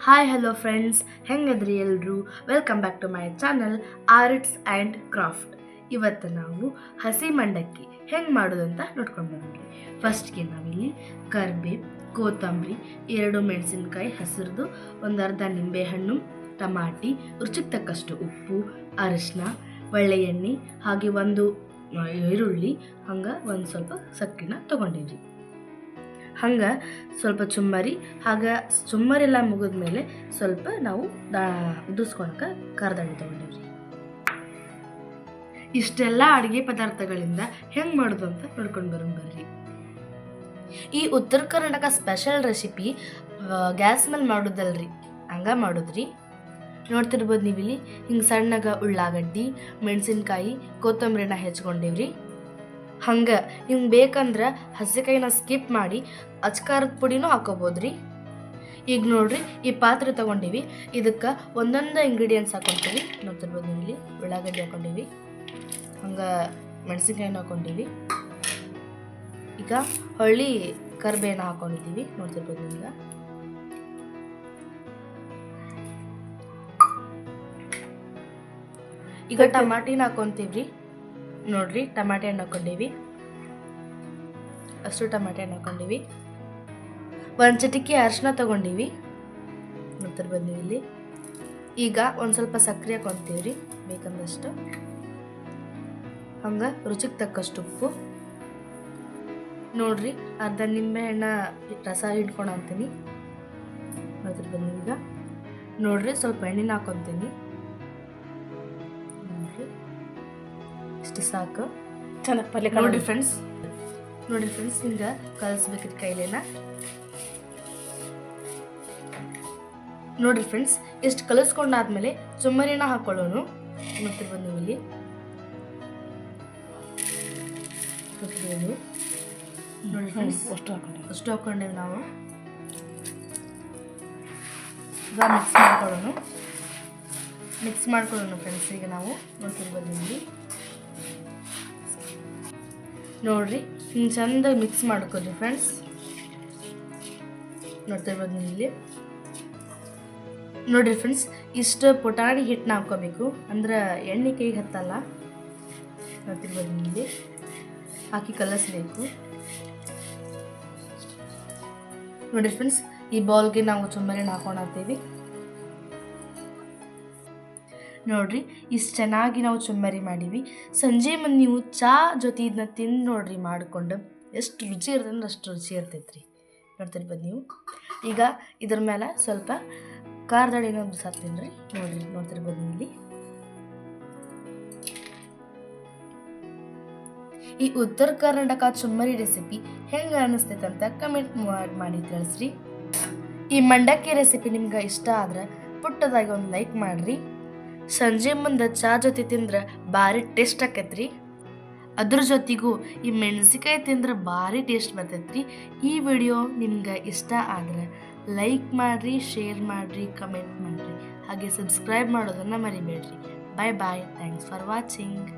Hi hello friends, ಹೆಂಗದ್ರಿ ಎಲ್ಲರೂ? Welcome back to my channel arts and craft. ಇವತ್ತು ನಾವು ಹಸಿ ಮಂಡಕ್ಕಿ ಹೆಂಗೆ ಮಾಡೋದಂತ ನೋಡ್ಕೊಂಡು ಬಂದ್ರಿ. ಫಸ್ಟ್ಗೆ ನಾವಿಲ್ಲಿ ಕರಿಬೇವು, ಕೊತ್ತಂಬರಿ, 2 ಮೆಣಸಿನ್ಕಾಯಿ ಹಸಿರ್ದು, ಒಂದು ಅರ್ಧ ನಿಂಬೆಹಣ್ಣು, ಟಮಾಟಿ, ರುಚಿಗೆ ತಕ್ಕಷ್ಟು ಉಪ್ಪು, ಅರಿಶಿನ, ಒಳ್ಳೆ ಎಣ್ಣೆ, ಹಾಗೆ ಒಂದು ಈರುಳ್ಳಿ, ಹಂಗೆ ಒಂದು ಸ್ವಲ್ಪ ಸಕ್ಕರೆನ ತೊಗೊಂಡಿವ್ರಿ. ಹಂಗೆ ಸ್ವಲ್ಪ ಚುಮ್ಮರಿ, ಹಾಗೆ ಚುಮ್ಮರೆಲ್ಲ ಮುಗಿದ್ಮೇಲೆ ಸ್ವಲ್ಪ ನಾವು ಉದುರ್ಸ್ಕೊಳಕ್ಕೆ ಕರ್ದಣ್ಣೆ ತೊಗೊಂಡಿವ್ರಿ. ಇಷ್ಟೆಲ್ಲ ಅಡುಗೆ ಪದಾರ್ಥಗಳಿಂದ ಹೆಂಗೆ ಮಾಡೋದು ಅಂತ ನೋಡ್ಕೊಂಡು ಬರ್ರಿ. ಈ ಉತ್ತರ ಕರ್ನಾಟಕ ಸ್ಪೆಷಲ್ ರೆಸಿಪಿ ಗ್ಯಾಸ್ ಮೇಲೆ ಮಾಡೋದಲ್ರಿ, ಹಂಗೆ ಮಾಡೋದ್ರಿ. ನೋಡ್ತಿರ್ಬೋದು ನೀವಿಲ್ಲಿ ಹಿಂಗೆ ಸಣ್ಣಗೆ ಉಳ್ಳಾಗಡ್ಡಿ, ಮೆಣಸಿನ್ಕಾಯಿ, ಕೊತ್ತಂಬರಿನ ಹೆಚ್ಕೊಂಡಿವ್ರಿ. ಹಂಗೆ ನಿಮ್ಗೆ ಬೇಕಂದ್ರೆ ಹಸಿಕಾಯಿನ ಸ್ಕಿಪ್ ಮಾಡಿ ಅಚ್ಕಾರದ ಪುಡಿನೂ ಹಾಕೋಬೋದ್ರಿ. ಈಗ ನೋಡ್ರಿ, ಈ ಪಾತ್ರೆ ತೊಗೊಂಡಿವಿ, ಇದಕ್ಕೆ ಒಂದೊಂದು ಇಂಗ್ರೀಡಿಯೆಂಟ್ಸ್ ಹಾಕೊತೀವಿ. ನೋಡ್ತಿರ್ಬೋದು ನೀವು ಇಲ್ಲಿ ಉಳ್ಳಾಗಡ್ಡಿ ಹಾಕೊಂಡಿವಿ, ಹಂಗೆ ಮೆಣಸಿನ್ಕಾಯಿನ ಹಾಕೊಂಡಿವಿ. ಈಗ ಹೊಳ್ಳಿ ಕರಿಬೇವನ್ನ ಹಾಕೊಂಡಿದ್ದೀವಿ, ನೋಡ್ತಿರ್ಬೋದು ನಿಮ್ಗೆ. ಈಗ ಟಮಾಟಿನ ಹಾಕೊಂತೀವ್ರಿ. ನೋಡ್ರಿ, ಟಮಾಟೆ ಹಣ್ಣು ಹಾಕೊಂಡಿವಿ, ಅಷ್ಟು ಟಮಾಟೆ ಹಣ್ಣು ಹಾಕೊಂಡಿವಿ. ಒಂದು ಚಿಟಿಕೆ ಅರಿಶಿನ ತೊಗೊಂಡಿವಿ, ನೋಡ್ತಿರ್ಬೋದು ನೀವು ಇಲ್ಲಿ. ಈಗ ಒಂದು ಸ್ವಲ್ಪ ಸಕ್ಕರೆ ಹಾಕೊತೀವ್ರಿ ಬೇಕಂದಷ್ಟು, ಹಂಗೆ ರುಚಿಗೆ ತಕ್ಕಷ್ಟು ಉಪ್ಪು. ನೋಡ್ರಿ, ಅರ್ಧ ನಿಂಬೆಹಣ್ಣ ರಸ ಹಿಡ್ಕೊಂಡು ಅಂತೀನಿ, ನೋಡ್ತಿರ್ಬೋದು ನೀವೀಗ. ನೋಡ್ರಿ, ಸ್ವಲ್ಪ ಎಣ್ಣೆನ ಹಾಕೊತೀನಿ, ಇಷ್ಟು ಸಾಕು. ಚೆನ್ನಾಗಿ ಪಲ್ಯ ನೋಡ್ರಿ ಫ್ರೆಂಡ್ಸ್, ಹಿಂಗೆ ಕಲಿಸ್ಬೇಕ್ರಿ ಕೈಲೇನ. ನೋಡ್ರಿ ಫ್ರೆಂಡ್ಸ್, ಇಷ್ಟು ಕಲಿಸ್ಕೊಂಡಾದ್ಮೇಲೆ ಚುಮ್ಮರಿನ ಹಾಕೊಳ್ಳೋನು. ನೋಡ್ತಿರ್ಬೋದು ನೀವು ಇಲ್ಲಿ. ನೋಡಿ ಫ್ರೆಂಡ್ಸ್, ಅಷ್ಟು ಹಾಕೊಂಡೇವಿ ನಾವು. ಈಗ ಮಿಕ್ಸ್ ಮಾಡ್ಕೊಳ್ಳೋಣ ಫ್ರೆಂಡ್ಸ್. ಈಗ ನಾವು ನೋಡ್ತಿರ್ಬೋದು ಇಲ್ಲಿ. ನೋಡ್ರಿ, ಹಿಂಗೆ ಚಂದಾಗಿ ಮಿಕ್ಸ್ ಮಾಡ್ಕೊಳ್ರಿ ಫ್ರೆಂಡ್ಸ್. ನೋಡ್ತಿರ್ಬೋದು ನೀವು ಇಲ್ಲಿ. ನೋಡ್ರಿ ಫ್ರೆಂಡ್ಸ್, ಇಷ್ಟು ಪುಟಾಣಿ ಹಿಟ್ಟನ್ನ ಹಾಕ್ಕೋಬೇಕು, ಅಂದ್ರೆ ಎಣ್ಣೆ ಕೈಗೆ ಹತ್ತಲ್ಲ. ನೋಡ್ತಿರ್ಬೋದು ನೀವು ಇಲ್ಲಿ. ಹಾಕಿ ಕಲಸಬೇಕು. ನೋಡ್ರಿ ಫ್ರೆಂಡ್ಸ್, ಈ ಬೌಲ್ಗೆ ನಾವು ಚುಮ್ಮರಿನ ಹಾಕೊಂಡಾಗ್ತೀವಿ. ನೋಡ್ರಿ, ಇಷ್ಟು ಚೆನ್ನಾಗಿ ನಾವು ಚುಮ್ಮರಿ ಮಾಡೀವಿ. ಸಂಜೆ ಮುಂದೆ ನೀವು ಚಾ ಜೊತೆ ಇದನ್ನ ತಿಂದು ನೋಡ್ರಿ, ಮಾಡಿಕೊಂಡು ಎಷ್ಟು ರುಚಿ ಇರ್ತದೆ ಅಂದ್ರೆ ಅಷ್ಟು ರುಚಿ ಇರ್ತೈತ್ರಿ. ನೋಡ್ತಿರ್ಬೋದು ನೀವು. ಈಗ ಇದ್ರ ಮೇಲೆ ಸ್ವಲ್ಪ ಖಾರದ ಏನೊಂದು ಸಾಕ್ತೀನಿ ರೀ. ನೋಡ್ತಿರ್ಬೋದು ಇಲ್ಲಿ. ಈ ಉತ್ತರ ಕರ್ನಾಟಕ ಚುಮ್ಮರಿ ರೆಸಿಪಿ ಹೆಂಗೆ ಅನ್ನಿಸ್ತೈತೆ ಅಂತ ಕಮೆಂಟ್ ಮಾಡಿ ತಿಳಿಸ್ರಿ. ಈ ಮಂಡಕ್ಕಿ ರೆಸಿಪಿ ನಿಮ್ಗೆ ಇಷ್ಟ ಆದ್ರೆ ಪುಟ್ಟದಾಗಿ ಒಂದು ಲೈಕ್ ಮಾಡಿರಿ. ಸಂಜೆ ಮುಂದೆ ಚಾ ಜೊತೆ ತಿಂದ್ರೆ ಭಾರಿ ಟೇಸ್ಟ್ ಆಕೈತ್ರಿ. ಅದ್ರ ಜೊತೆಗೂ ಈ ಮೆಣಸಿನ್ಕಾಯಿ ತಿಂದ್ರೆ ಭಾರಿ ಟೇಸ್ಟ್ ಬರ್ತೈತ್ರಿ. ಈ ವಿಡಿಯೋ ನಿಮ್ಗೆ ಇಷ್ಟ ಆದ್ರೆ ಲೈಕ್ ಮಾಡಿರಿ, ಶೇರ್ ಮಾಡಿರಿ, ಕಮೆಂಟ್ ಮಾಡಿರಿ, ಹಾಗೆ ಸಬ್ಸ್ಕ್ರೈಬ್ ಮಾಡೋದನ್ನು ಮರಿಬೇಡ್ರಿ. Bye bye. Thanks for watching.